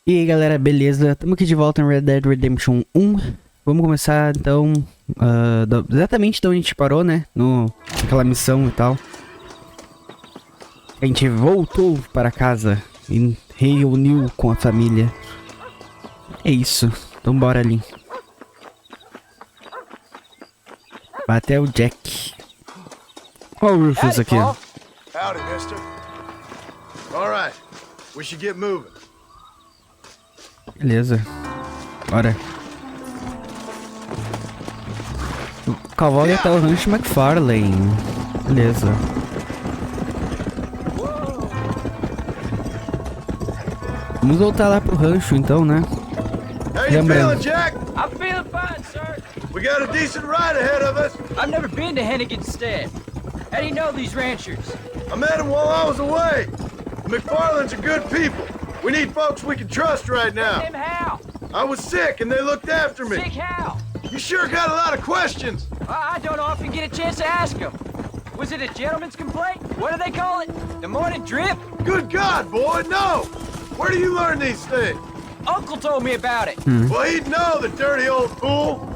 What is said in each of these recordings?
E aí galera, beleza? Estamos aqui de volta em Red Dead Redemption 1. Vamos começar então exatamente de onde a gente parou, né? Naquela missão e tal. A gente voltou para casa e reuniu com a família. É isso, então bora ali. Vai até o Jack. Olha o Rufus aqui, ó. Howdy, mister. All right, we should get moving. Beleza. Bora. O cavalo até o rancho McFarlane. Beleza. Vamos voltar lá pro rancho então, né? How you feeling, Jack? I'm feeling fine, sir. We got a decent ride ahead of us. I've never been to Hennigan's Stead. How do you know these ranchers? I met them while I was away. The McFarlanes are good people. We need folks we can trust right now. Them how? I was sick and they looked after me. Sick how? You sure got a lot of questions. I don't often get a chance to ask them. Was it a gentleman's complaint? What do they call it? The morning drip? Good God, boy, no. Where do you learn these things? Uncle told me about it. Well, he'd know, the dirty old fool.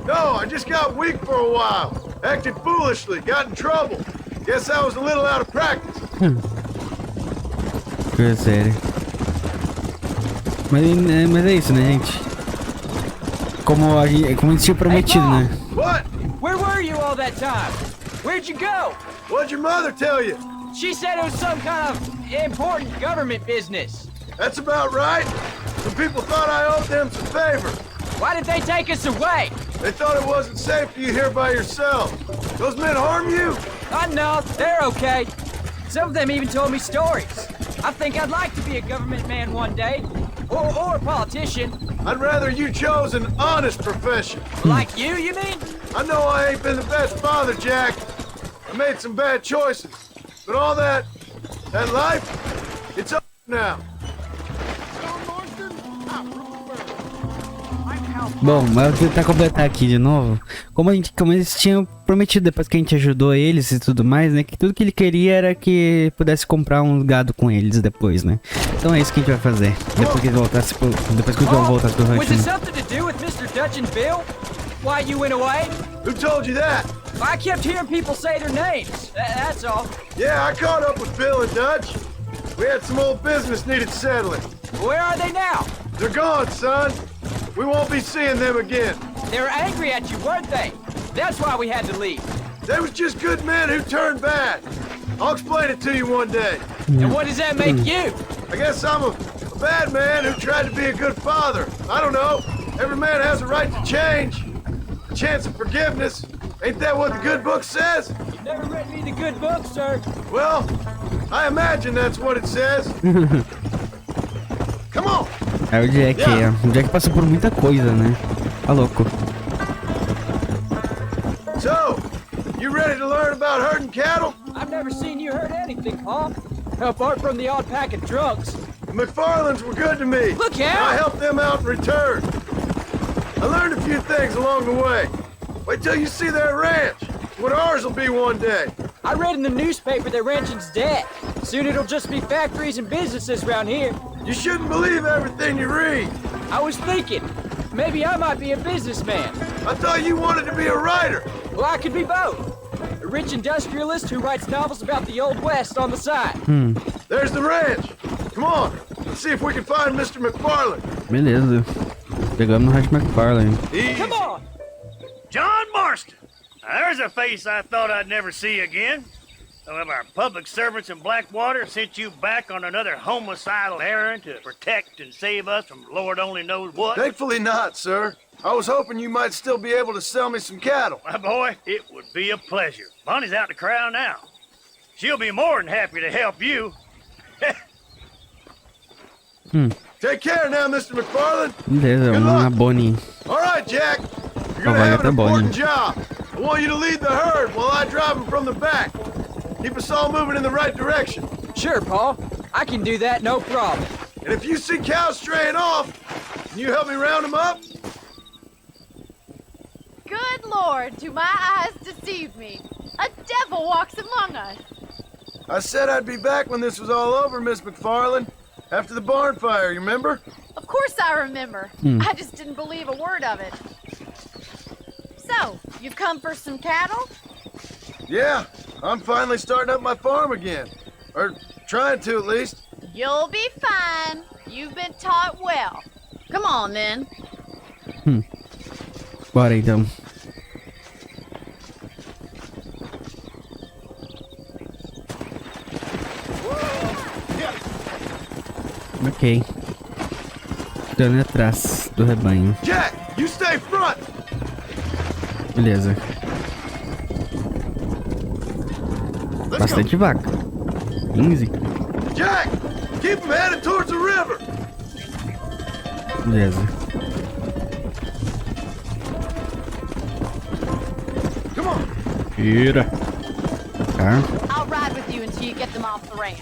No, I just got weak for a while. Acted foolishly, got in trouble. Guess I was a little out of practice. Coisa séria. Mas é isso, né, gente? Como a gente tinha prometido, né? What? Where were you all that time? Where'd you go? What'd your mother tell you? She said it was some kind of important government business. That's about right. Some people thought I owed them some favor. Why did they take us away? They thought it wasn't safe for you here by yourself. Those men harm you? No, they're okay. Some of them even told me stories. I think I'd like to be a government man one day. Or a politician. I'd rather you chose an honest profession. Like you mean? I know I ain't been the best father, Jack. I made some bad choices. But all that life, it's up now. Bom, mas eu vou tentar completar aqui de novo. Como eles tinham prometido depois que a gente ajudou eles e tudo mais, né? Que tudo que ele queria era que pudesse comprar um gado com eles depois, né? Então é isso que a gente vai fazer. Depois que ele voltasse pro rancho. Was it something to do with Mr. Dutch and Bill? Why you went away? Who told you that? I kept hearing people say their names. That's all. Yeah, I caught up with Bill and Dutch. We had some old business needed settling. Where are they now? They're gone, son. We won't be seeing them again. They were angry at you, weren't they? That's why we had to leave. They was just good men who turned bad. I'll explain it to you one day. And what does that make you? I guess I'm a bad man who tried to be a good father. I don't know. Every man has a right to change. A chance of forgiveness. Ain't that what the good book says? You've never read me the good book, sir. Well, I imagine that's what it says. Come on. É o Jack, O Jack passou por muita coisa, né? Tá louco. So, you ready to learn about herding cattle? I've never seen you hurt anything, Paul. Apart from the odd pack of drugs. The McFarlanes were good to me. Look out! I helped them out in return. I learned a few things along the way. Wait till you see their ranch. It's what ours will be one day. I read in the newspaper that ranching's dead. Soon it'll just be factories and businesses around here. You shouldn't believe everything you read. I was thinking, maybe I might be a businessman. I thought you wanted to be a writer. Well, I could be both. A rich industrialist who writes novels about the Old West on the side. There's the ranch. Come on, let's see if we can find Mr. McFarlane. Beleza. Pegamos no rancho McFarlane. Come on! John Marston! Now, there's a face I thought I'd never see again. Some of our public servants in Blackwater sent you back on another homicidal errand to protect and save us from Lord only knows what. Thankfully not, sir. I was hoping you might still be able to sell me some cattle. My boy, it would be a pleasure. Bonnie's out to corral now. She'll be more than happy to help you. Take care now, Mr. McFarlane. Beleza, Good vamos lá, luck. Bonnie. All right, Jack. You're gonna vai have an até Bonnie. important job. I want you to lead the herd while I drive them from the back. Keep us all moving in the right direction. Sure, Paul. I can do that, no problem. And if you see cows straying off, can you help me round them up? Good Lord, do my eyes deceive me? A devil walks among us. I said I'd be back when this was all over, Miss McFarlane. After the barn fire, you remember? Of course I remember. I just didn't believe a word of it. So, you've come for some cattle? Yeah, I'm finally starting up my farm again. Or trying to, at least. You'll be fine. You've been taught well. Come on, then. Bora então. Ok. Dando atrás do rebanho. Jack, you stay front. Beleza. Let's Bastante vaca. 15. go. Jack, keep them headed towards the river. Beleza. Come on. Tira. Tá. I'll ride with you until you get them off the ranch.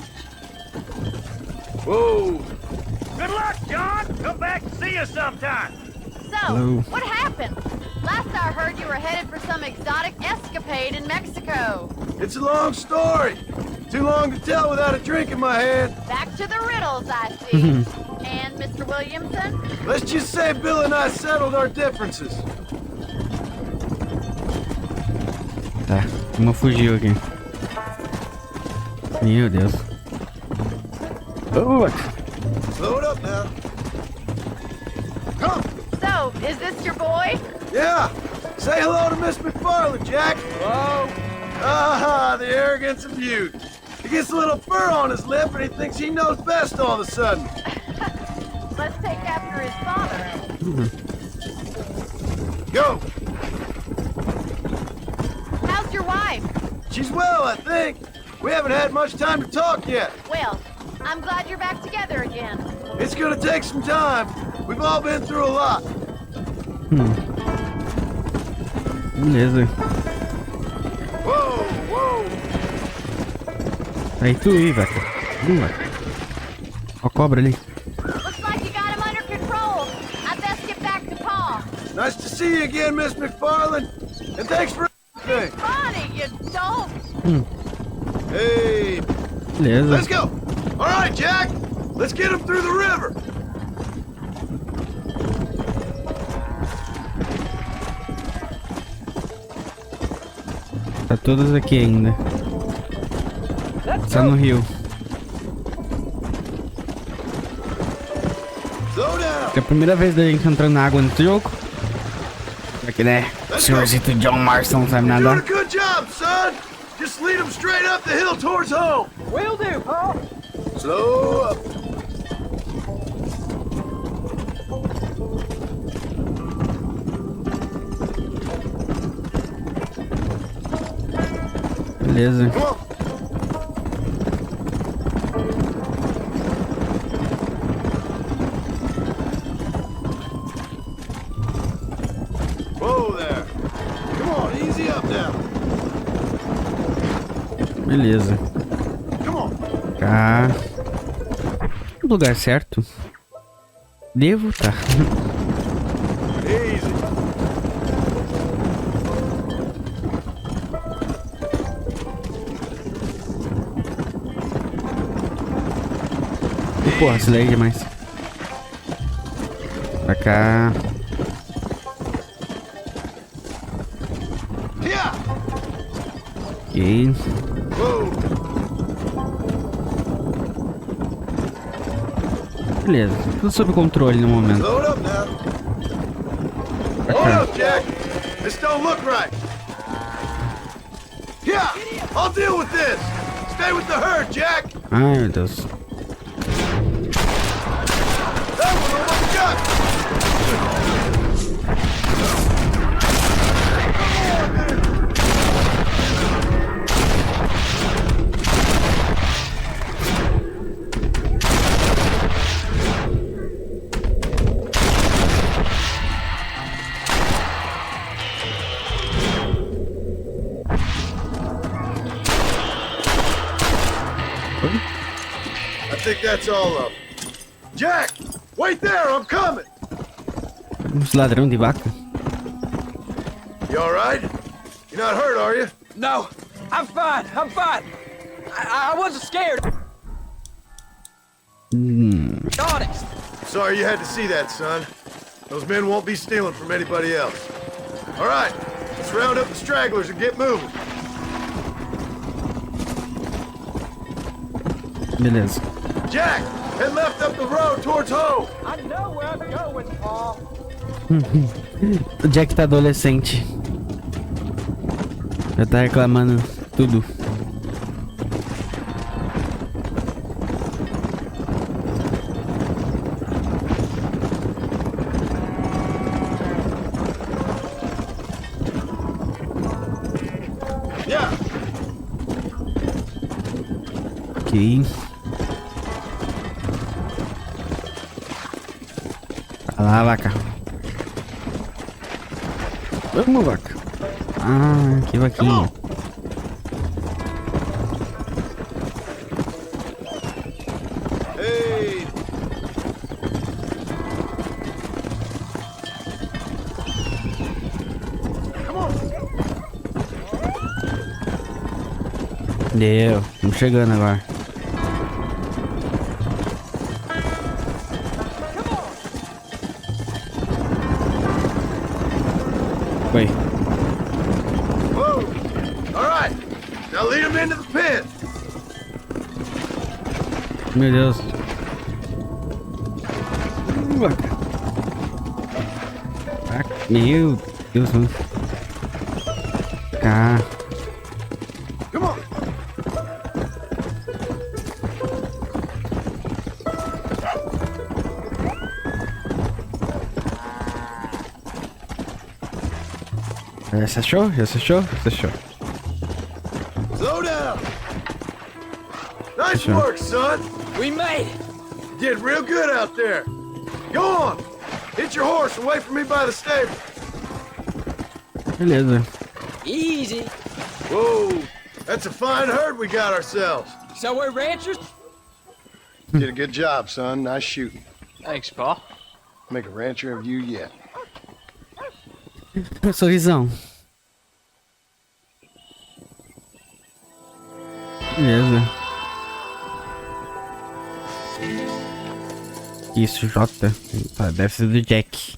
Whoa. Good luck, John. Come back and see us sometime. So, Hello. what happened? Last I heard you were headed for some exotic escapade in Mexico. It's a long story. Too long to tell without a drink in my hand. Back to the riddles, I see. And Mr. Williamson? Let's just say Bill and I settled our differences. Tá. Uma fugiu aqui. Meu Deus. Oh, Slow it up now. Come. So, is this your boy? Yeah. Say hello to Miss McFarland, Jack. Hello. Ah, the arrogance of youth. He gets a little fur on his lip and he thinks he knows best all of a sudden. Let's take after his father. Go. How's your wife? She's well, I think. We haven't had much time to talk yet. Well, I'm glad you're back together again. It's gonna take some time. We've all been through a lot. beleza. Whoa, whoa. Aí tu aí, vaca. Vaca. Ó a cobra ali. Looks like you got him under control. I best get back to Pa. Nice to see you again, Miss McFarland. And thanks for everything. Funny, you don't. Hey, Beleza. let's go. All right, Jack. Let's get him through the river. Tá todas aqui ainda. Tá no rio. Slow down. É a primeira vez da gente entrando na água nesse jogo. Aqui, né? O senhorzinho John Marston não sabe Doing a nadar. good job, son. Just lead him straight up the hill towards home. Will do, Pa. Slow up. Beleza. Come on. Whoa there. Come on, easy up now. Beleza. Come on. Tá. No lugar certo. Devo tá. Easy. Porra, esse daí é demais. Pra cá. Yeah. Ok. Whoa. Beleza. Tudo sob controle no momento. Slow it up now. Pra Hold cá. up, Jack. This don't look right. Yeah, I'll deal with this. Stay with the herd, Jack. Ai, meu Deus. That one almost got. I think that's all of them. Jack, wait there, I'm coming. Uns ladrão de vaca. You all right? You're not hurt, are you? No, I'm fine. I'm fine. I wasn't scared. Honest. Sorry you had to see that, son. Those men won't be stealing from anybody else. All right, let's round up the stragglers and get moving. Beleza. Jack, head left up the road towards home. I know where I'm going, Paul. O Jack tá adolescente. Já tá reclamando tudo. Yeah. Ok. Vai lá, vaca. Vamos, vaca. Ah, que vaquinha. Hey. Come on. Deu. Estamos chegando agora. Oi. Whoa. All right. Now lead them into the pen. Meu Deus. Vaca. Vaca. Meu Deus, mano. Cá. Come on. Você achou? Já achou? Você achou? Slow down. Nice Sure. work, son. We made it. You did real good out there. Go on. Hit your horse and wait for me by the stable. Beleza. Easy. Whoa. That's a fine herd we got ourselves. So we're ranchers? Did a good job, son. Nice shooting. Thanks, Paul. Make a rancher of you yet. Sorrisão. Beleza. Isso, J. Tá, deve ser do Jack.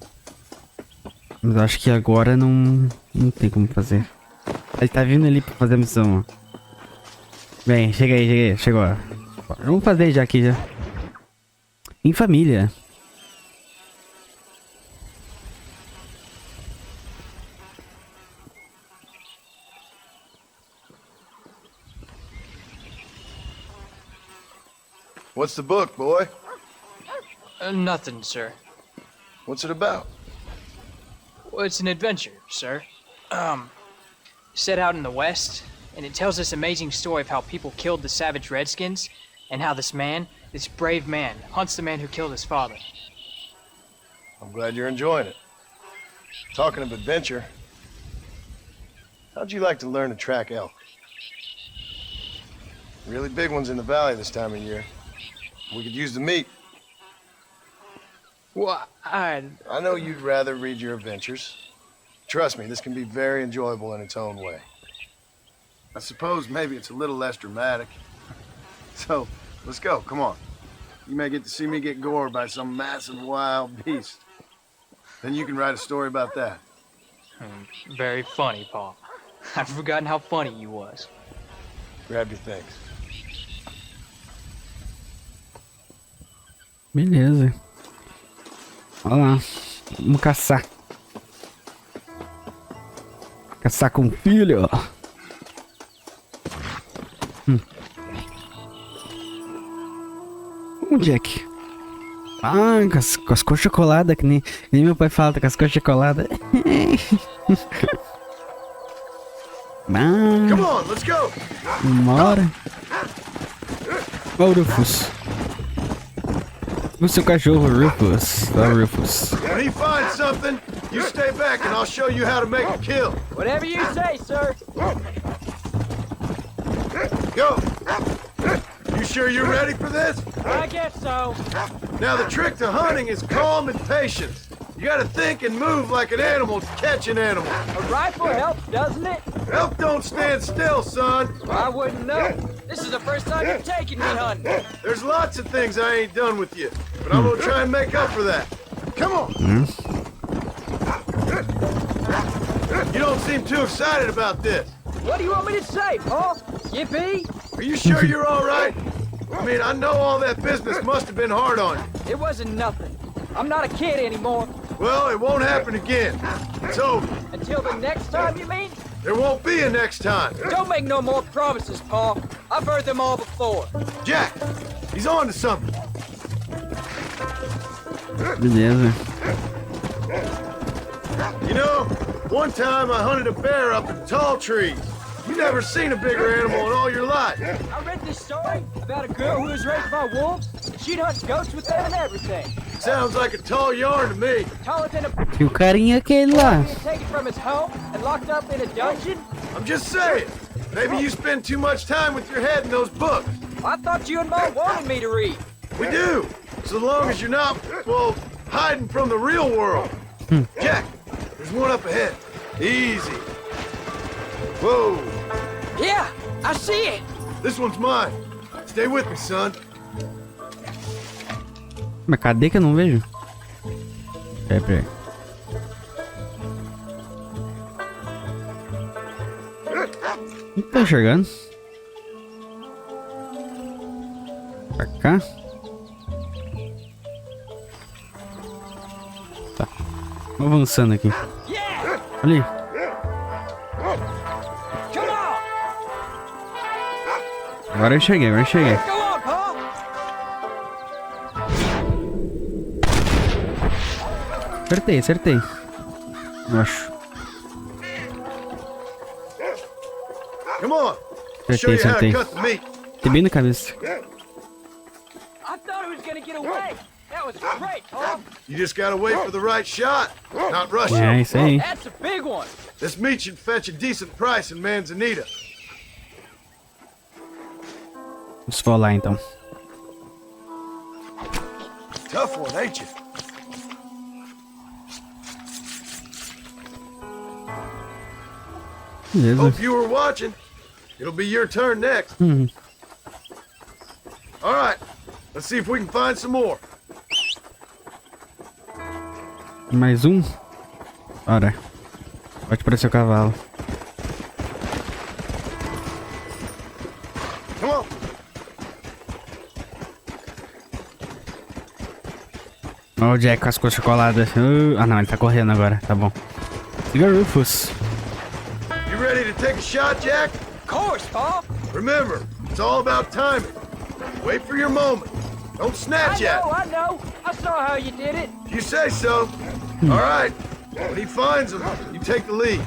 Mas acho que agora não tem como fazer. Ele tá vindo ali pra fazer a missão, ó. Bem, chega aí, chegou. Vamos fazer já aqui já. Em família. What's the book, boy? Nothing, sir. What's it about? Well, it's an adventure, sir. Set out in the West, and it tells this amazing story of how people killed the savage Redskins, and how this man, this brave man, hunts the man who killed his father. I'm glad you're enjoying it. Talking of adventure, how'd you like to learn to track elk? Really big ones in the valley this time of year. We could use the meat. Well, I know you'd rather read your adventures. Trust me, this can be very enjoyable in its own way. I suppose maybe it's a little less dramatic. So, let's go, come on. You may get to see me get gored by some massive wild beast. Then you can write a story about that. Very funny, Paul. I've forgotten how funny you was. Grab your things. Beleza. Olha lá. Vamos caçar. Caçar com o filho. Jack. Ah, com as cores chocoladas, que nem meu pai fala, com as cores chocoladas. Come on, let's go. Uma hora. Ó o Rufus. O seu cachorro, Rufus. Ó o Rufus. When he finds something, you stay back and I'll show you how to make a kill. Whatever you say, sir. Go. You sure you're ready for this? I guess so. Now the trick to hunting is calm and patience. You gotta think and move like an animal to catch an animal. A rifle helps, doesn't it? Elk don't stand still, son. I wouldn't know. This is the first time you've taken me hunting. There's lots of things I ain't done with you, but I'm gonna try and make up for that. Come on. You don't seem too excited about this. What do you want me to say, Paul? Yippee? Are you sure you're all right? I mean, I know all that business must have been hard on you. It wasn't nothing. I'm not a kid anymore. Well, it won't happen again. It's over. Until the next time, you mean? There won't be a next time. Don't make no more promises, Paul. I've heard them all before. Jack, he's on to something. Beleza. You know, one time I hunted a bear up in tall trees. You never seen a bigger animal in all your life. I read this story about a girl who was raised by wolves. She'd hunt ghosts with them and everything. Sounds like a tall yarn to me. Taller than a E o carinha aquele lá. being taken from his home and locked up in a dungeon. I'm just saying. Maybe you spend too much time with your head in those books. I thought you and Mom wanted me to read. We do. So long as you're not, well, hiding from the real world. Jack, there's one up ahead. Easy. Whoa. Yeah, I see it. This one's mine. Stay with me, son. Mas cadê que eu não vejo? Peraí. Não tô enxergando. Pra cá. Tá. Vamos avançando aqui. Yeah, Ali. come on. Agora eu cheguei, agora eu cheguei. Go on, Paul. Acertei, acertei. Eu acho. Come on. I'll show Acertei, you how to acertei. cut the meat. Tem bem na cabeça. I thought he was gonna get away. That was great, Paul. You just gotta wait for the right shot. Not rush it. É, isso aí. That's a big one. This meat should fetch a decent price in Manzanita. Vamos for lá então. Tough one, ain't you? Beleza. Hope you were watching. It'll be your turn next. All right. Let's see if we can find some more. Mais um. Ora. Pode parecer o cavalo. Come on. Ó o Jack com as coxas coladas. Ah não, ele tá correndo agora. Tá bom. Siga Rufus. You ready to take a shot, Jack? Of course, Paul. Remember, it's all about timing. Wait for your moment. Don't snatch at it. I know. I saw how you did it. If you say so. All right. When he finds them, you take the lead.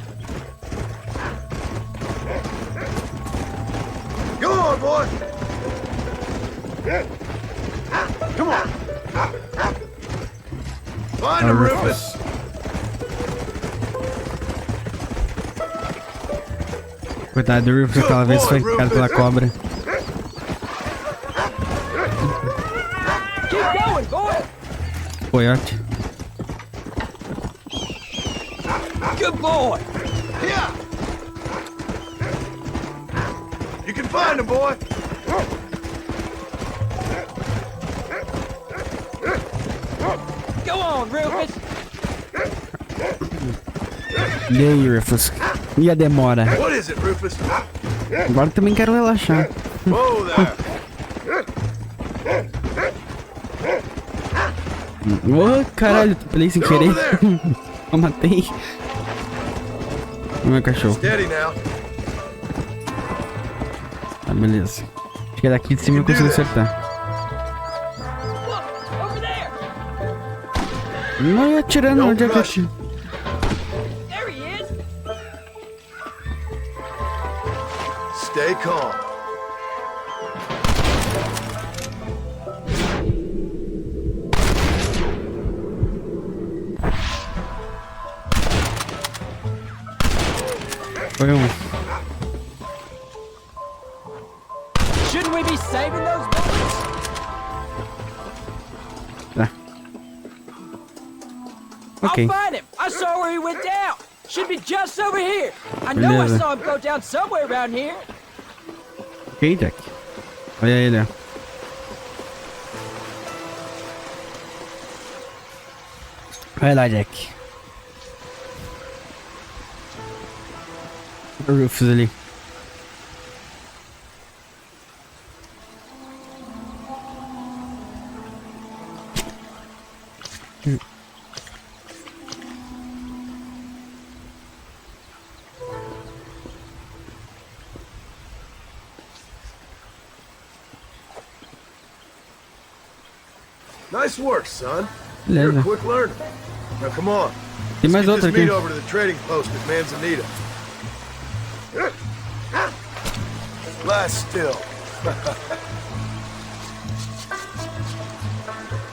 Go on, boy. Come on. Find him, Rufus. Coitado do Rufus, aquela vez foi picado pela cobra. Keep going, boy. Coiote. Good boy. Yeah. You can find him, boy. Go on, Rufus. E aí, Rufus? E a demora? What is it, Rufus? Agora também quero relaxar. Whoa there. Ô, caralho, pulei sem querer. Eu matei. O meu cachorro. Steady now. Tá, beleza. Acho que é daqui de cima eu consigo acertar. Look, over there. Não ia atirando, onde é que eu rush. tiro? There he is. Stay calm. Foi um. Shouldn't we be saving those bullets? Tá. Ok. I'll find him. I saw where he went down. Should be just over here. I know I Beleza. saw him go down somewhere around here. Ok, Jack. Olha ele, ó. Vai lá, Jack. O Rufus ali. Nice work, son. You're a Beleza. quick learner. Now come on. Tem mais Let's outra get this aqui. meat over to the trading post at Manzanita. Last still.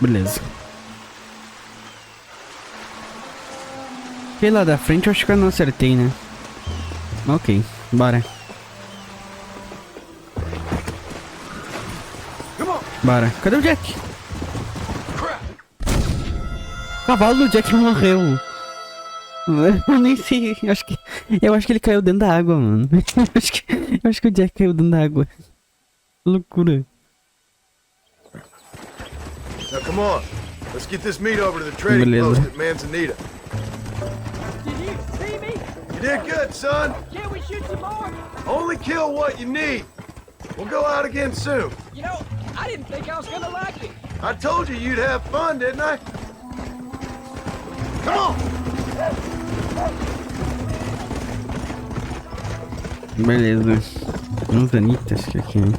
Beleza. Aquele lá da frente eu acho que eu não acertei, né? Ok, bora. Bora. Cadê o Jack? O cavalo do Jack morreu. Eu nem sei. Eu acho que ele caiu dentro da água, mano. Eu acho que o Jack caiu dentro da água. Loucura. Now come on. Let's get this meat over to the trading Beleza. post at Manzanita. Did you see me? You did good, son. Can't we shoot some more? Only kill what you need. We'll go out again soon. You know, I didn't think I was gonna like it. I told you you'd have fun, didn't I? Come on. Beleza. Manzanita, acho que aqui, né?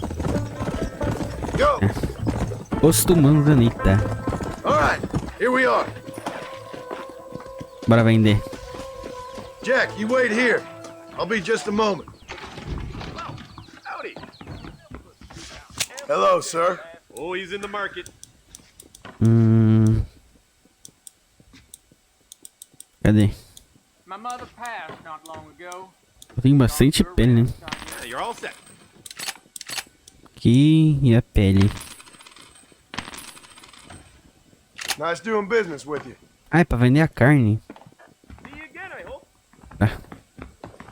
Go. Posto Manzanita. All right. Here we are. Bora vender. Jack, you wait here. I'll be just a moment. Howdy. Hello, sir. Oh, he's in the market. Cadê? My mother passed not long ago. Tem bastante pele, né? Yeah, you're all set. Aqui e a pele. Nice doing business with you. Ah, é pra vender a carne. See you again, I hope.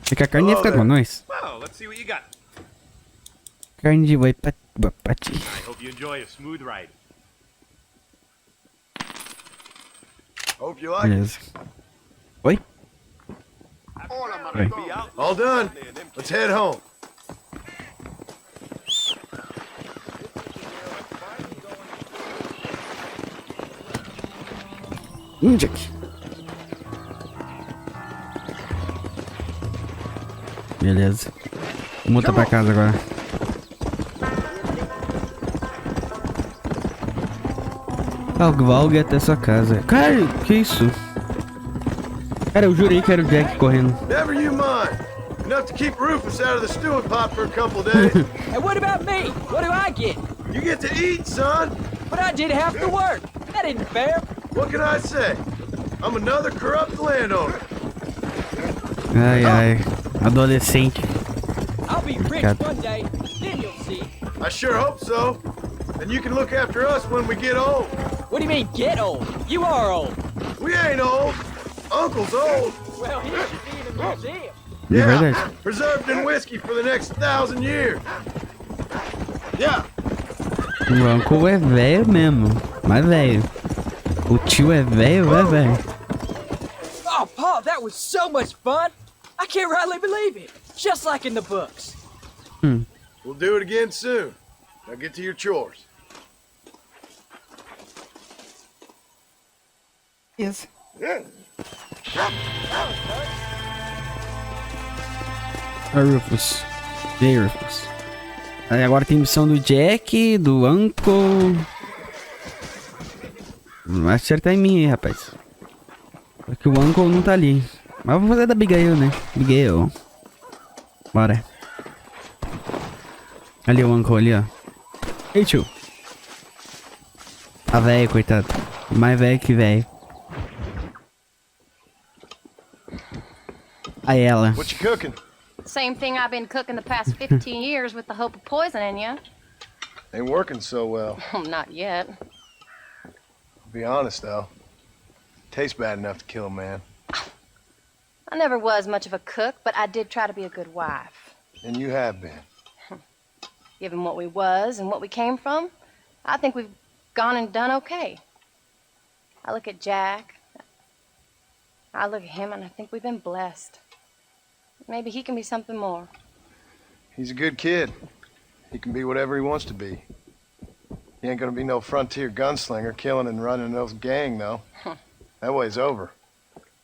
Porque a carne ia ficar com nós. Well, let's see what you got. Carne de boi pati. I hope you enjoy a smooth ride. Hope you like it. Beleza. Oi? Oi. Be out. All done. Let's head home. Jack. Beleza. Vamos voltar pra casa agora. Valgue até sua casa. Cara, que isso? Cara, eu jurei que era o Jack correndo. Never you mind. Enough to keep Rufus out of the stewing pot for a couple days. And what about me? What do I get? You get to eat, son. But I did half the work. That isn't fair. What can I say? I'm another corrupt landowner. Ai, ai. Adolescente. I'll be rich God. one day. Then you'll see. I sure hope so. And you can look after us when we get old. What do you mean, get old? You are old. We ain't old. Uncle's old. Well, he should be in a museum. É verdade. Preserved in whiskey for the next 1,000 years. Yeah. O Uncle é velho mesmo. Mas velho. O tio é velho, é velho. Oh, Paul, that was so much fun. I can't rightly believe it. Just like in the books. We'll do it again soon. Now get to your chores. Yes. A Rufus. E aí, Rufus? Aí agora tem missão do Jack, do Uncle. Vai acertar em mim aí, rapaz. Porque o Uncle não tá ali. Mas vamos fazer da Abigail, né? Abigail. Bora. Ali o Uncle ali, ó. Ei, tio. Tá velho, coitado. Mais velho que velho. Aí ela. What you cooking? Same thing I've been cooking the past 15 years with the hope of poisoning you. Ain't working so well. Not yet. Be honest though. Tastes bad enough to kill a man. I never was much of a cook, but I did try to be a good wife. And you have been. Given what we was and what we came from, I think we've gone and done okay. I look at Jack. I look at him and I think we've been blessed. Maybe he can be something more. He's a good kid. He can be whatever he wants to be. He ain't gonna be no frontier gunslinger killing and running no gang, though. That way's over.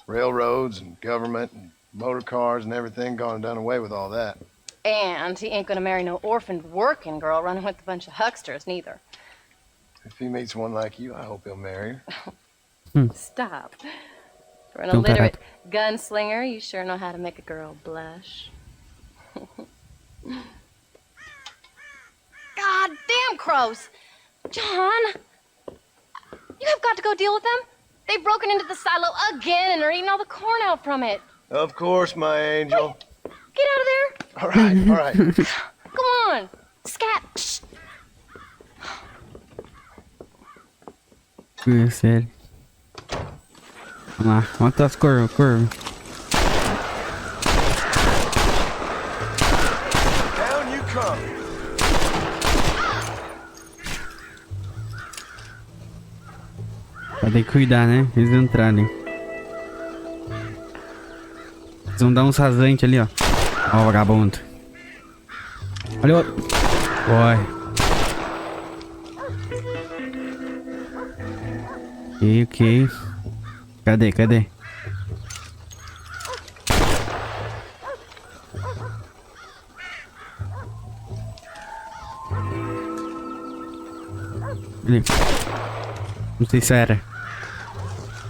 Railroads and government and motor cars and everything gone and done away with all that. And he ain't gonna marry no orphaned working girl running with a bunch of hucksters, neither. If he meets one like you, I hope he'll marry her. Stop. For an Don't cut illiterate gunslinger, you sure know how to make a girl blush. God damn crows! John! You have got to go deal with them. They've broken into the silo again and are eating all the corn out from it. Of course, my angel. Get out of there! All right. Go on! Scat! Shh. Sério. Vamos lá, mata as corvas. Down you come. Vai ter que cuidar, né? Eles entrarem. Eles vão dar uns rasantes ali, ó. Ó o vagabundo. Olha o outro. Oi. Ok. Cadê? Ali. Não sei se era.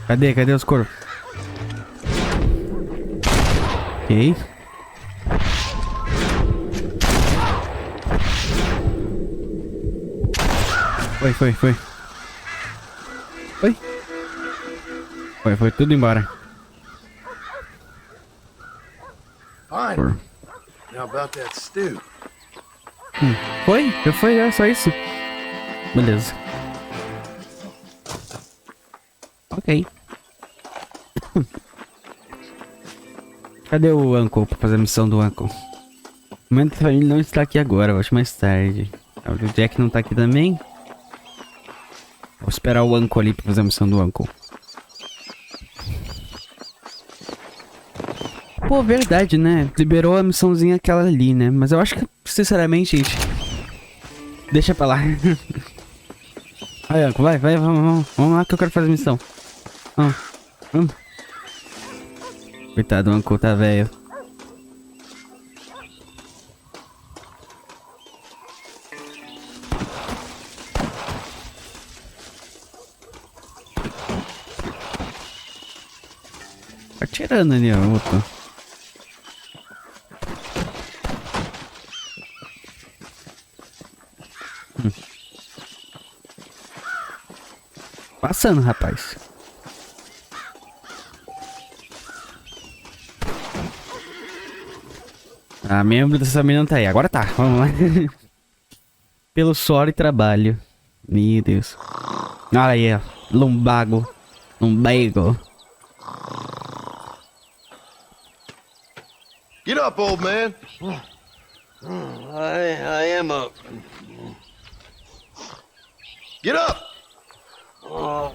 Cadê os corvos? Ok. Foi tudo embora. Fine. Now about that stew. Já foi, só isso. Beleza. Ok. Cadê o Uncle pra fazer a missão do Uncle? O momento da família não está aqui agora, eu acho mais tarde. O Jack não tá aqui também. Vou esperar o Uncle ali pra fazer a missão do Uncle. Pô, verdade, né? Liberou a missãozinha aquela ali, né? Mas eu acho que, sinceramente, gente... Deixa pra lá. Vai, Uncle, vai, vamos lá que eu quero fazer a missão. Vamos. Coitado, o Uncle tá velho. Tá atirando ali, ó, o outro. Passando, rapaz. A membro dessa família não tá aí. Agora tá, vamos lá. Pelo suor e trabalho. Meu Deus. Olha aí, ó. Lumbago. Get up, old man. I am up. Get up. Oh.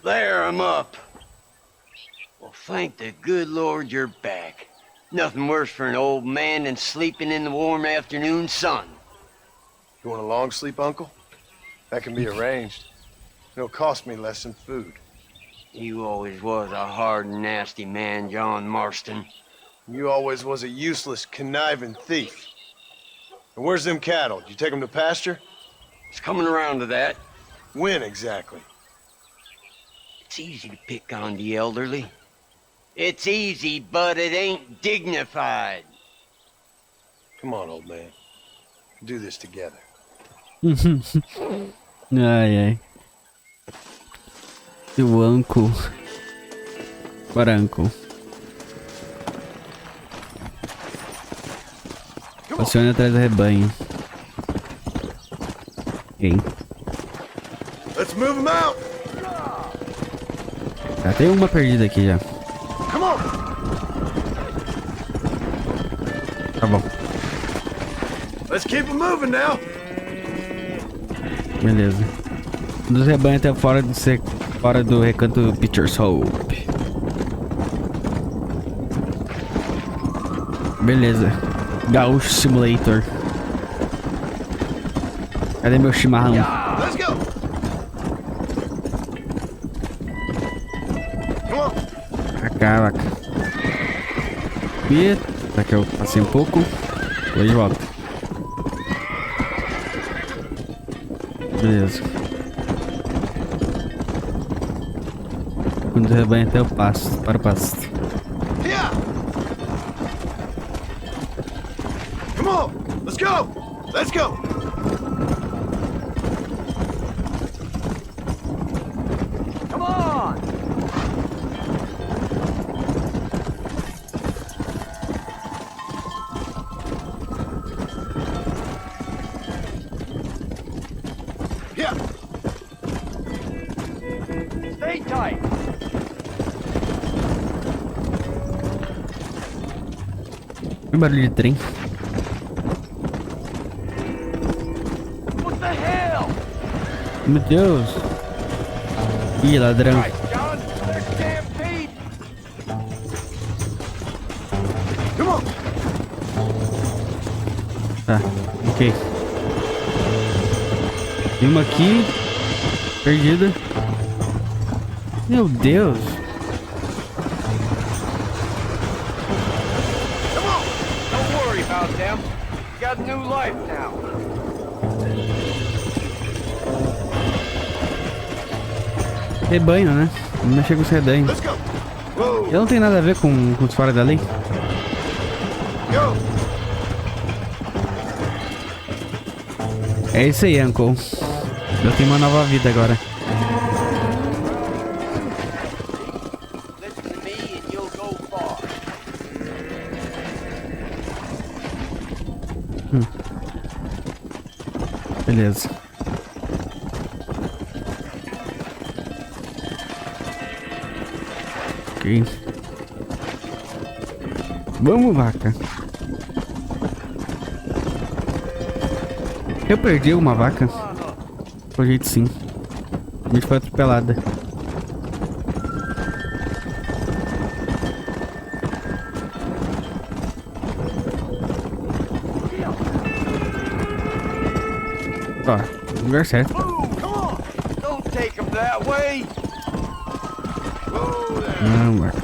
There, I'm up. Well, thank the good Lord you're back. Nothing worse for an old man than sleeping in the warm afternoon sun. You want a long sleep, Uncle? That can be arranged. It'll cost me less than food. You always was a hard and nasty man, John Marston. You always was a useless, conniving thief. And where's them cattle? Did you take them to pasture? It's coming around to that. When exactly? It's easy to pick on the elderly. It's easy, but it ain't dignified. Come on, old man. We'll do this together. Ai. E o Uncle. Bora, Uncle. Funciona atrás do rebanho. Ok. Let's move them out. Já tem uma perdida aqui já. Come on. Let's keep it moving now. Beleza. Dos rebanhos até fora do recanto Pictures Hope. Beleza. Gaúcho Simulator. Cadê meu chimarrão? Let's go. Come on. Pra cá, vaca. Eita, que eu passei um pouco. Tô de volta. Beleza. Quando rebanho até o pasto, para o pasto. Yeah. Come on. Let's go. Let's go. Come on! Yeah. Stay tight. Que barulho de trem. What the hell? Meu Deus. Ih, ladrão. John, there's stampede. Come on. Tá, ok. Tem uma aqui. Perdida. Meu Deus. Come on. Don't worry about them. You got a new life now. Rebanho, né? Não mexer com os rebanhos. Let's go. Whoa. Eu não tenho nada a ver com os fora da lei. Go. É isso aí, Uncle. Eu tenho uma nova vida agora. Listen to me and you'll go far. Beleza. Ok. Vamos, vaca. Eu perdi uma vaca. Pelo jeito sim. A gente foi atropelada. Ó, lugar certo. Move, come on. Don't take them that way. Whoa there. Não, vaca.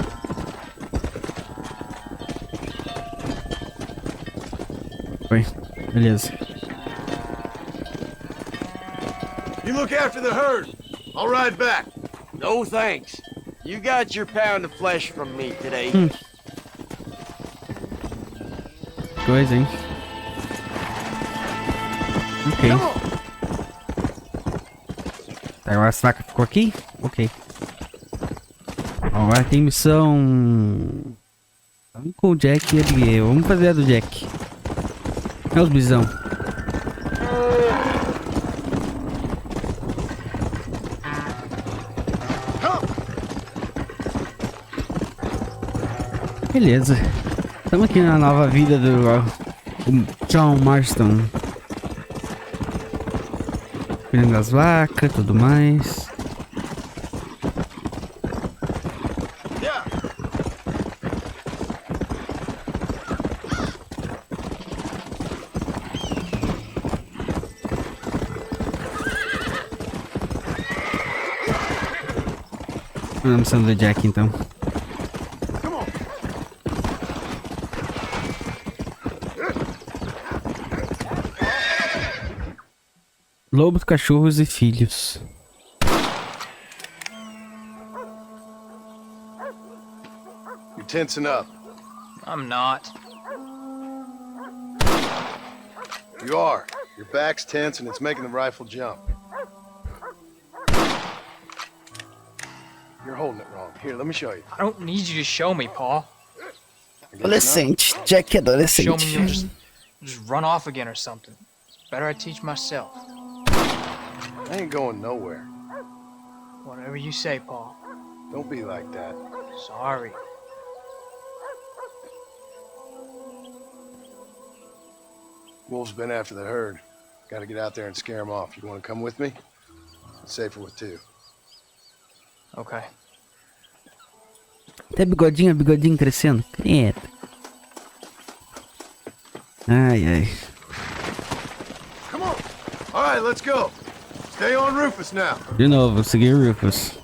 Foi. Beleza. You look after the herd. I'll ride back. No thanks. You got your pound of flesh from me today. Coisa, hein? Ok. Come on. Agora a vaca ficou aqui? Ok. Agora tem missão... Vamos com o Jack e a Abigail. Vamos fazer a do Jack. É os bisão. Beleza. Estamos aqui na nova vida do John Marston. Cuidando das vacas e tudo mais. Yeah. Vamos missão do Jack então. Come on. Lobos, cachorros e filhos. You're tensing up. I'm not. You are. Your back's tense and it's making the rifle jump. You're holding it wrong. Here, let me show you. I don't need you to show me, Paul. I guess you're not. Adolescente. Jack é Show me adolescente. you'll just run off again or something. Better I teach myself. I ain't going nowhere. Whatever you say, Paul. Don't be like that. Sorry. Wolves been after the herd. Gotta get out there and scare them off. You wanna come with me? It's safer with two. Okay. Até bigodinho crescendo. Eita. Ai, ai. Come on. All right, let's go. Stay on Rufus now. De novo, seguir o Rufus.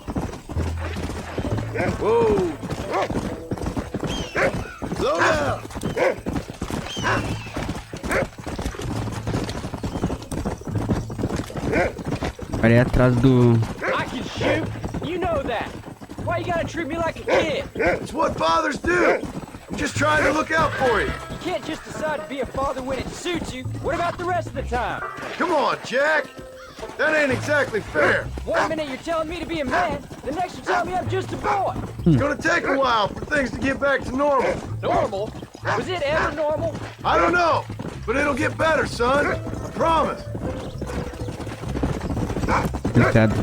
Whoa. Slow down. Parei atrás do... I can shoot. You know that. Why you gotta treat me like a kid? It's what fathers do. I'm just trying to look out for you. You can't just decide to be a father when it suits you. What about the rest of the time? Come on, Jack. That ain't exactly fair. One minute you're telling me to be a man, the next you're telling me I'm just a boy. It's gonna take a while for things to get back to normal. Normal? Was it ever normal? I don't know, but it'll get better, son. I promise. Complicado.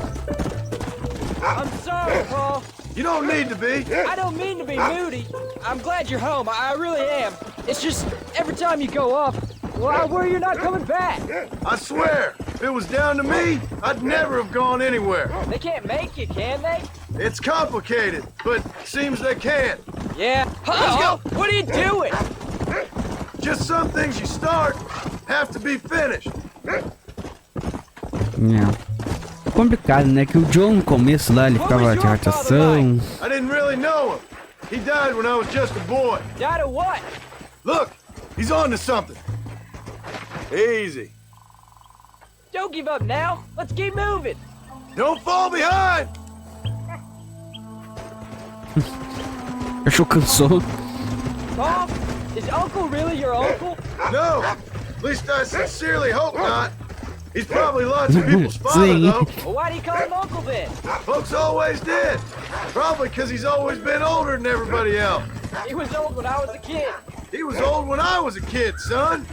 I'm sorry, Paul. You don't need to be. I don't mean to be moody. I'm glad you're home. I really am. It's just every time you go off, well, I worry you're not coming back. I swear, if it was down to me, I'd never have gone anywhere. They can't make you, can they? It's complicated, but seems they can. Yeah. Oh, what are you doing? Just some things you start have to be finished. É. Complicado, né? Que o John no começo lá, ele ficava de radiação. I didn't really know him. He died when I was just a boy. Died of what? Look, he's on to something. Easy. Don't give up now. Let's keep moving. Don't fall behind. Achou cansou. Paul, is Uncle really your uncle? No, at least I sincerely hope not. He's probably lots of people's father, though. Well, why do you call him Uncle then? Folks always did. Probably because he's always been older than everybody else. He was old when I was a kid. He was old when I was a kid, son.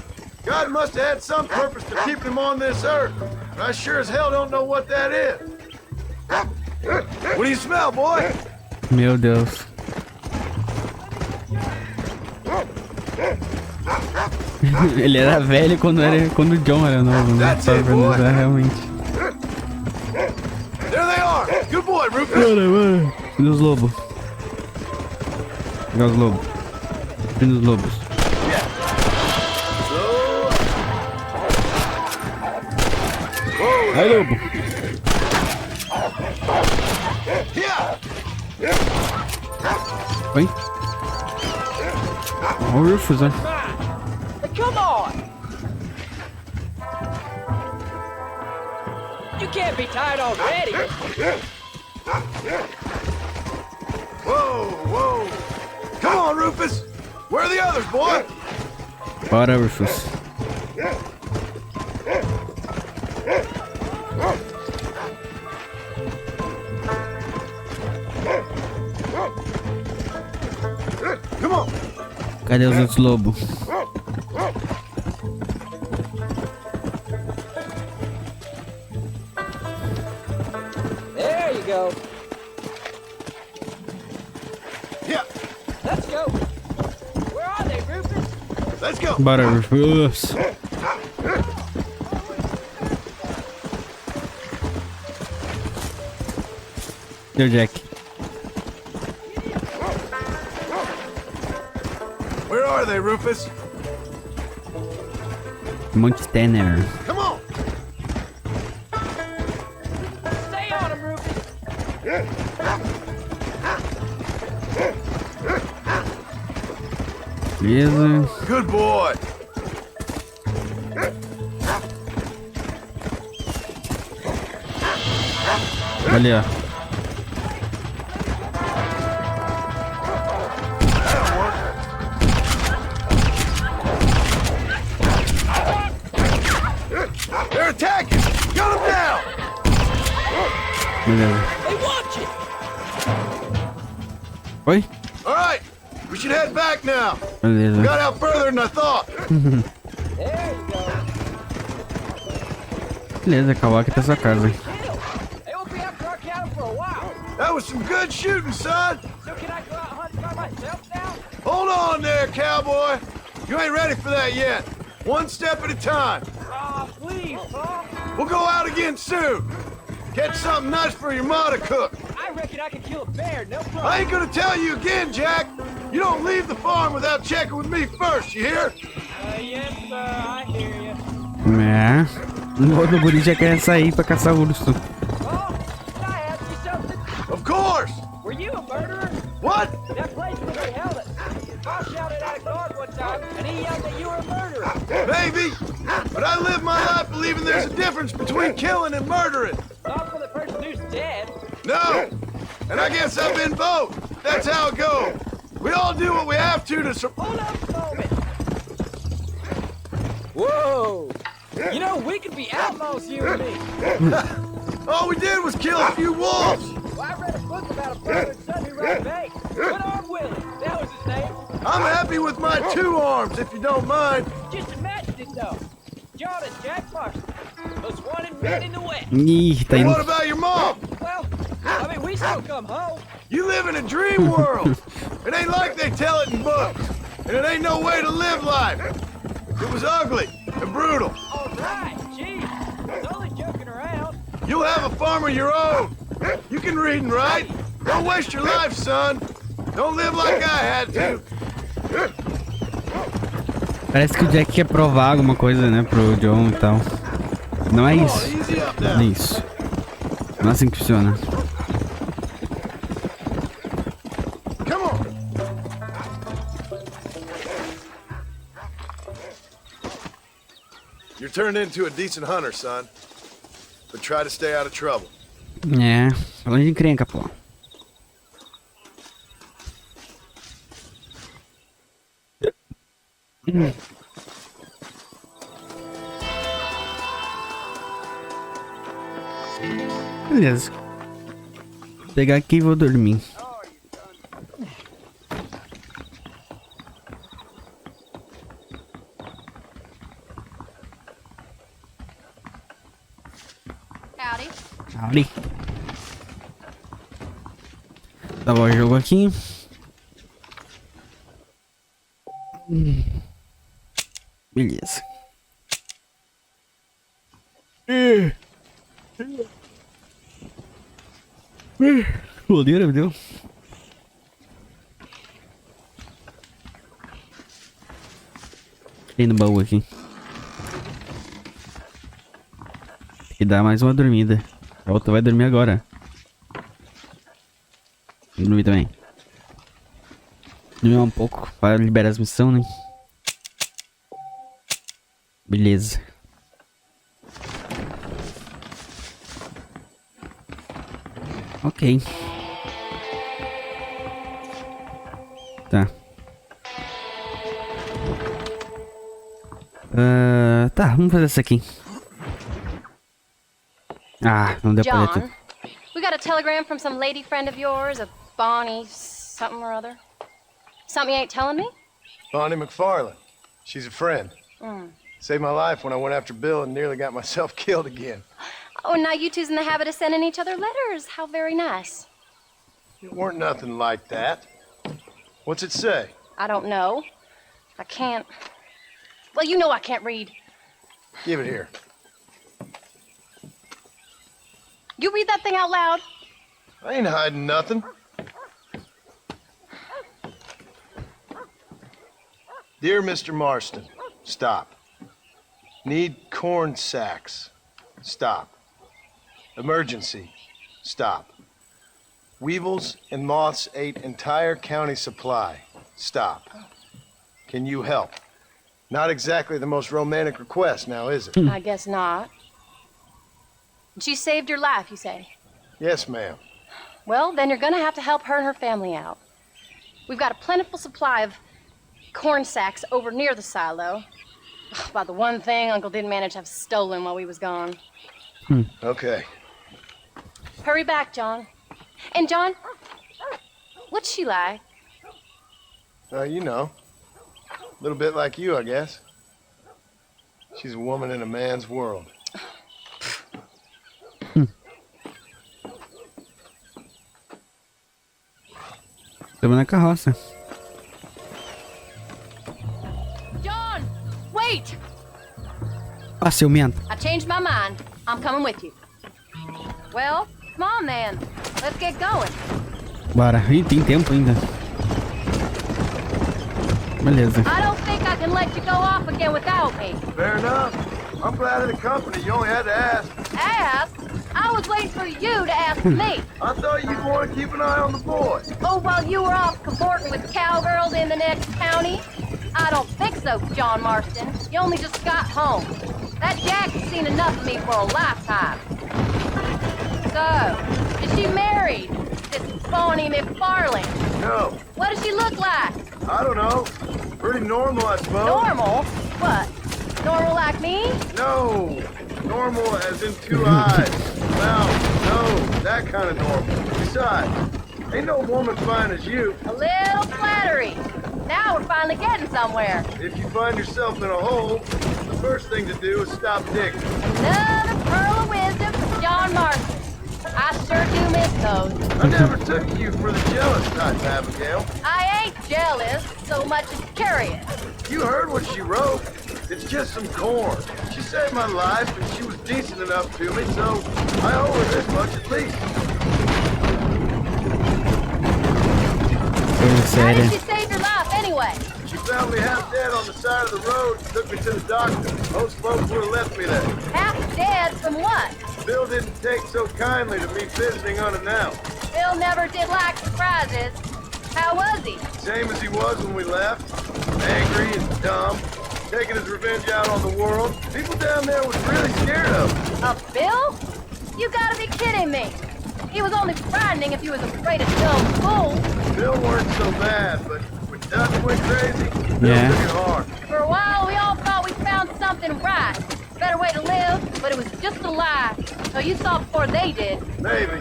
God must have had some purpose to keeping him on this earth. But I sure as hell don't know what that is. What do you smell, boy? Meu Deus. Ele era velho quando o John era novo, né? That's it, boy. Realmente. There they are. Good boy, Rufus. E os lobos? E os lobos? E os lobos? Aí, lobo. Oi? Olha o Rufus, né? Come on! You can't be tired already. Whoa, whoa. Come on, Rufus. Where are the others, boy? Bora, Rufus. Come on. Cadê os outros lobos? There you go. Yeah, Let's go. Where are they, Rufus? let's go. Bora, Rufus. Deu Jack. Where are they, Rufus? Monte Tanner. Come on. Stay on him, Rufus. Beleza. Good boy. Ali, ó. They're attacking. Gun them down. Beleza. Hey, watch it. Oi? All right, we should head back now. Beleza. Got out further than I thought. There you go. Beleza, Kawaki tá sua casa. Kill. They won't be after our cattle for a while. That was some good shooting, son. So can I go out hunting by myself now? Hold on there, cowboy. You ain't ready for that yet. One step at a time. Oh, please, Pa. We'll go out again soon. Catch something nice for your ma to cook. I reckon I could kill a bear, no problem. I ain't gonna tell you again, Jack. You don't leave the farm without checking with me first, you hear? Yes, sir, I hear you. É. O guri já quer sair pra caçar urso. Oh, can I ask you something? Of course. Were you a murderer? What? That place where they held it. I shouted at a guard one time, and he yelled that you were a murderer. Maybe. But I live my life believing there's a difference between killing and murdering. Not for the person who's dead. No. And I guess I've been both. That's how it goes. We all do what we have to Hold up a moment. Whoa. You know, we could be outlaws, you and me. All we did was kill a few wolves. Well, I read a book about a brother and son who ran a bank. Good Arm Willie, that was his name. I'm happy with my 2 arms, if you don't mind. Just imagine it, though. John and Jack Marston, most wanted men in the West. Ih, tá And indo. what about your mom? Well, I mean, we still come home. You live in a dream world. It ain't like they tell it in books. And it ain't no way to live life. It was ugly and brutal. All right, geez. I was only joking around. You'll have a farm of your own. You can read and write. Don't waste your life, son. Don't live like I had to. Parece que o Jack quer provar alguma coisa, né, pro John e tal. Não é Oh, isso. easy up Não now. é isso. Não é assim que funciona. Come on. You're turned into a decent hunter, son. But try to stay out of trouble. É, falando de encrenca, pô. Beleza. Vou pegar aqui e vou dormir. Howdy. Ali. Tava o jogo aqui. Beleza. Rodeira, me deu. Tem no baú aqui. Tem que dar mais uma dormida. A outra vai dormir agora. Vou dormir também. Dormir um pouco para liberar as missões, né? Beleza. Ok. Tá. Tá, vamos fazer isso aqui. Ah, não deu pra ler John, tudo. we got a telegram from some lady friend of yours, a Bonnie something or other. Something you ain't telling me? Bonnie McFarlane. She's a friend. Mm. Saved my life when I went after Bill and nearly got myself killed again. Oh, and now you two's in the habit of sending each other letters. How very nice. It weren't nothing like that. What's it say? I don't know. I can't. Well, you know I can't read. Give it here. You read that thing out loud. I ain't hiding nothing. Dear Mr. Marston, stop. Need corn sacks. Stop. Emergency. Stop. Weevils and moths ate entire county supply. Stop. Can you help? Not exactly the most romantic request now, is it? I guess not. She saved your life, you say? Yes, ma'am. Well, then you're gonna have to help her and her family out. We've got a plentiful supply of corn sacks over near the silo. About the one thing Uncle didn't manage to have stolen while we was gone. Okay. Hurry back, John. And John, what's she like? You know. A little bit like you, I guess. She's a woman in a man's world. Estamos na carroça. John, wait! Ah, ciumento. I changed my mind. I'm coming with you. Well, come on then. Let's get going. Bora. Ih, tem tempo ainda. Beleza. I don't think I can let you go off again without me. Fair enough. I'm glad of the company. You only had to ask. Ask? I was waiting for you to ask me. I thought you'd want to keep an eye on the boy. Oh, while you were off cavorting with cowgirls in the next county? I don't think so, John Marston. You only just got home. That Jack has seen enough of me for a lifetime. So, is she married? This phony McFarlane? No, What does she look like? I don't know. Pretty normal, I suppose. Normal? What? Normal like me? No, normal as in 2 eyes, mouth, nose, that kind of normal. Besides, ain't no woman fine as you. A little flattery. Now we're finally getting somewhere. If you find yourself in a hole, the first thing to do is stop digging. Another pearl of wisdom from John Marston. I sure do miss those. I never took you for the jealous type, Abigail. I ain't jealous so much as curious. You heard what she wrote. It's just some corn. She saved my life, and she was decent enough to me, so I owe her this much at least. How did she save your life anyway? She found me half dead on the side of the road and took me to the doctor. Most folks would have left me there. Half dead from what? Bill didn't take so kindly to me visiting unannounced. Bill never did like surprises. How was he? Same as he was when we left. Angry and dumb. Taking his revenge out on the world. People down there was really scared of him. A Bill? You gotta be kidding me. He was only frightening if you was afraid of dumb fools. Bill weren't so bad, but when Dutch went crazy, Bill Yeah. took it hard. For a while, we all thought we found something right. Better way to live, but it was just a lie. So you saw before they did. Maybe.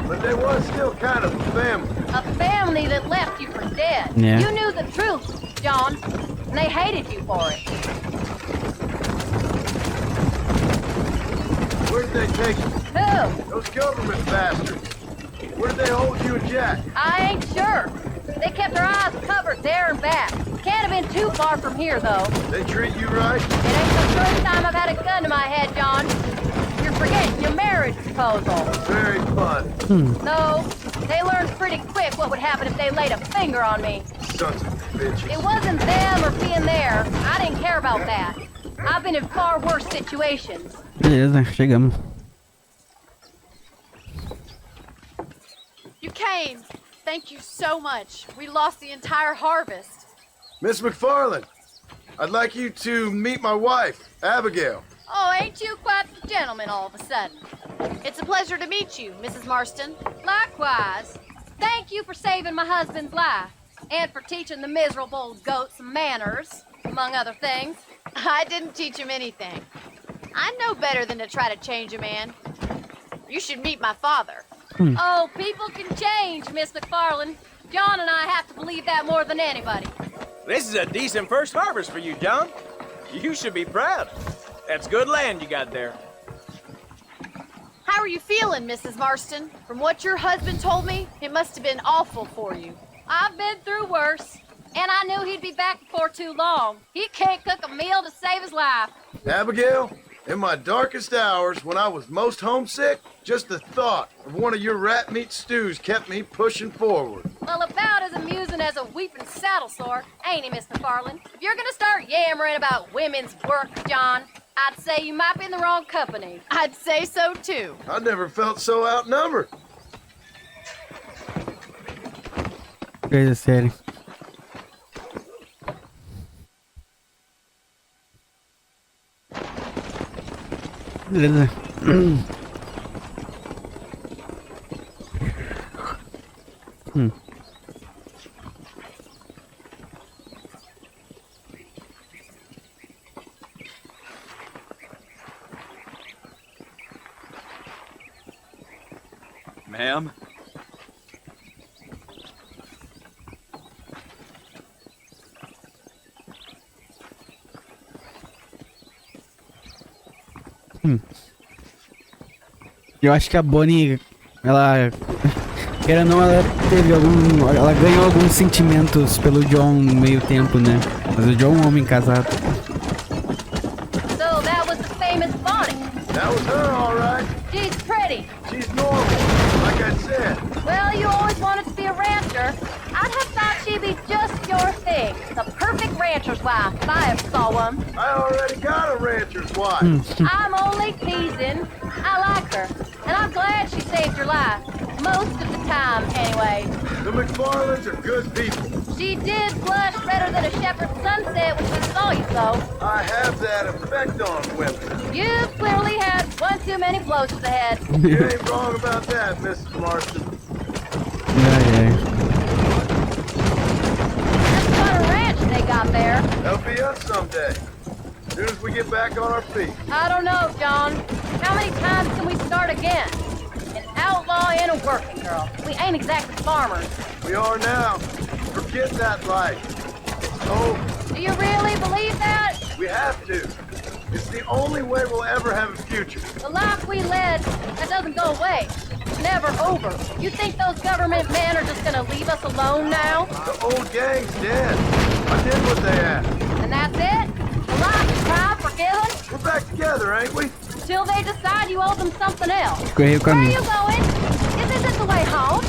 But they was still kind of a family. A family that left you for dead. Yeah. You knew the truth, John, and they hated you for it. Where'd they take you? Who? Those government bastards. Where did they hold you and Jack? I ain't sure. They kept their eyes covered there and back. Can't have been too far from here, though. They treat you right? It ain't the first time I've had a gun to my head, John. You're forgetting your marriage proposal. Very fun. No, they learned pretty quick what would happen if they laid a finger on me. Sons of bitches. It wasn't them or being there. I didn't care about that. I've been in far worse situations. Beleza, chegamos. You came. Thank you so much. We lost the entire harvest. Miss McFarlane, I'd like you to meet my wife, Abigail. Oh, ain't you quite the gentleman all of a sudden? It's a pleasure to meet you, Mrs. Marston. Likewise. Thank you for saving my husband's life. And for teaching the miserable goat some manners, among other things. I didn't teach him anything. I know better than to try to change a man. You should meet my father. Oh, people can change, Miss McFarlane. John and I have to believe that more than anybody. This is a decent first harvest for you, John. You should be proud. That's good land you got there. How are you feeling, Mrs. Marston? From what your husband told me, it must have been awful for you. I've been through worse, and I knew he'd be back before too long. He can't cook a meal to save his life. Abigail, in my darkest hours, when I was most homesick, just the thought of one of your rat meat stews kept me pushing forward. Well, about as amusing as a weeping saddle sore, ain't he, Miss McFarlane? If you're gonna start yammering about women's work, John, I'd say you might be in the wrong company. I'd say so, too. I never felt so outnumbered. Coisa séria. Beleza. Ma'am? Eu acho que a Bonnie, ela, querendo ou não, ela teve algum, ela ganhou alguns sentimentos pelo John no meio tempo, né? Mas o John é um homem casado. So that was the she'd be just your thing. The perfect rancher's wife, if I ever saw one. I already got a rancher's wife. I'm only teasing. I like her, and I'm glad she saved your life. Most of the time, anyway. The McFarlands are good people. She did blush redder than a shepherd's sunset when she saw you, though. I have that effect on women. You've clearly had one too many blows to the head. You ain't wrong about that, Mrs. Marston. Yeah. That's what a ranch they got there. That'll be us someday. As soon as we get back on our feet. I don't know, John. How many times can we start again? An outlaw and a working girl. We ain't exactly farmers. We are now. Forget that life. It's over. Do you really believe that? We have to. It's the only way we'll ever have a future. The life we led, that doesn't go away. It's never over. You think those government men are just gonna leave us alone now? The old gang's dead. I did what they asked. And that's it? The life, crime, forgiven? We're back together, ain't we? Till they decide you owe them something else. Correio Where are caminho. you going? Isn't this the way home?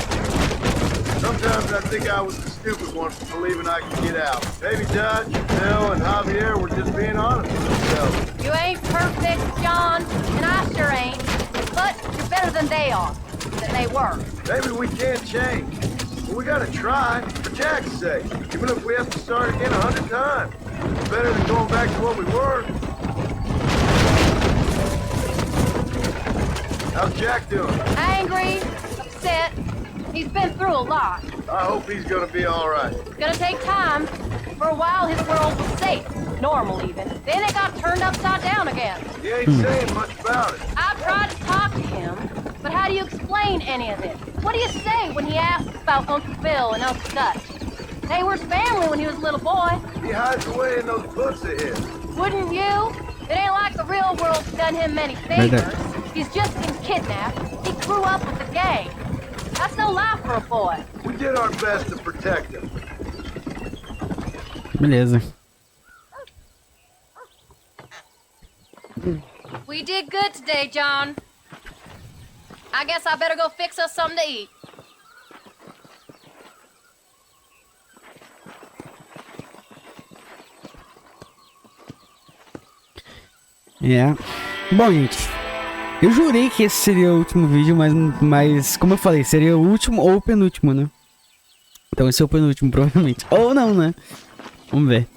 Sometimes I think I was the stupid one for believing I could get out. Maybe Dutch, Bill, and Javier were just being honest with themselves. You ain't perfect, John, and I sure ain't. But you're better than they are. Than they were. Maybe we can't change. But we gotta try, for Jack's sake. Even if we have to start again 100 times. It's better than going back to what we were. How's Jack doing? Angry, upset. He's been through a lot. I hope he's gonna be alright. It's gonna take time. For a while, his world was safe. Normal, even. Then it got turned upside down again. He ain't saying much about it. I've tried to talk to him, but how do you explain any of this? What do you say when he asks about Uncle Bill and Uncle Dutch? They were his family when he was a little boy. He hides away in those books of his. Wouldn't you? It ain't like the real world's done him many favors. He's just been kidnapped. He grew up with the gang. That's no life for a boy. We did our best to protect him. Beleza. We did good today, John. I guess I better go fix us something to eat. É. Bom, gente. Eu jurei que esse seria o último vídeo, mas como eu falei, seria o último ou o penúltimo, né? Então esse é o penúltimo, provavelmente. Ou não, né? Vamos ver.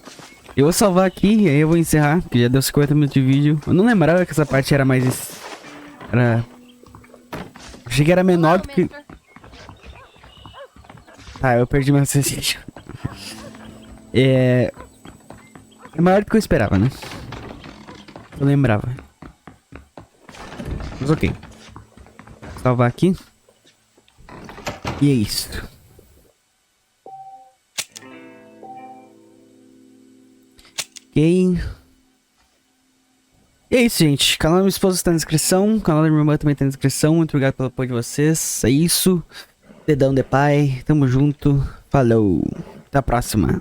Eu vou salvar aqui e aí eu vou encerrar, porque já deu 50 minutos de vídeo. Eu não lembrava que essa parte era mais... Achei que era menor do que... Ah, eu perdi meu raciocínio. É maior do que eu esperava, né? Eu lembrava. Mas ok. Vou salvar aqui. E é isso. Ok. E é isso, gente. O canal da minha esposa está na descrição. O canal da minha irmã também está na descrição. Muito obrigado pelo apoio de vocês. É isso. Dedão de pai. Tamo junto. Falou. Até a próxima.